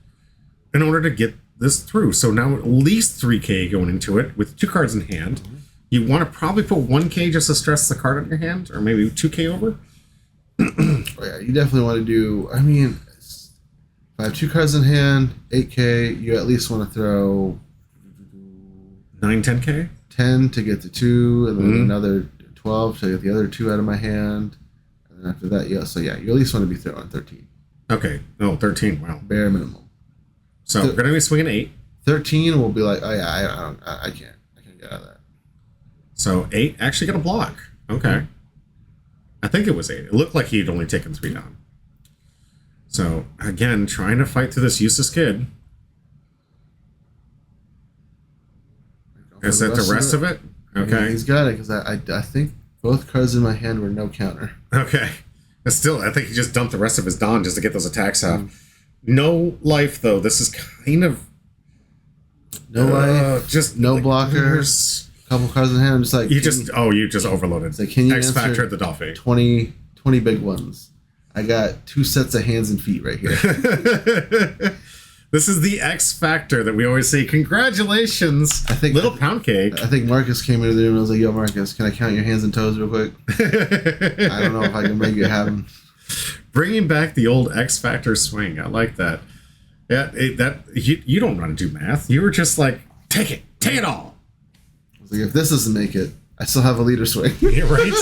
in order to get this through. So now at least 3k going into it with 2 cards in hand. You want to probably put 1k just to stress the card on your hand, or maybe 2k over. Oh, yeah, you definitely want to do... I mean... If I have 2 cards in hand, 8k, you at least want to throw 9, 10k? 10 to get the 2, and then another 12 to get the other 2 out of my hand. And then after that, you at least want to be throwing 13. Okay. No, 13. Wow. Bare minimum. So we're going to be swinging 8. 13 will be like, oh yeah, I can't get out of that. So 8 actually got a block. Okay. I think it was 8. It looked like he'd only taken 3 down. So, again, trying to fight through this useless kid. Is that the rest of it? Okay. Yeah, he's got it, because I think both cards in my hand were no counter. Okay. But still, I think he just dumped the rest of his Don just to get those attacks out. No life, though. This is kind of... No life. Just no blockers. Couple cards in hand. I'm just like... You just overloaded. Like, can you X-Factor the Doffy. 20 big ones. I got 2 sets of hands and feet right here. This is the X Factor that we always say. Congratulations, little pound cake. I think Marcus came into the room and was like, yo, Marcus, can I count your hands and toes real quick? I don't know if I can make it happen. Bringing back the old X Factor swing. I like that. Yeah, you don't want to do math. You were just like, take it all. I was like, if this doesn't make it, I still have a leader swing. Yeah, right?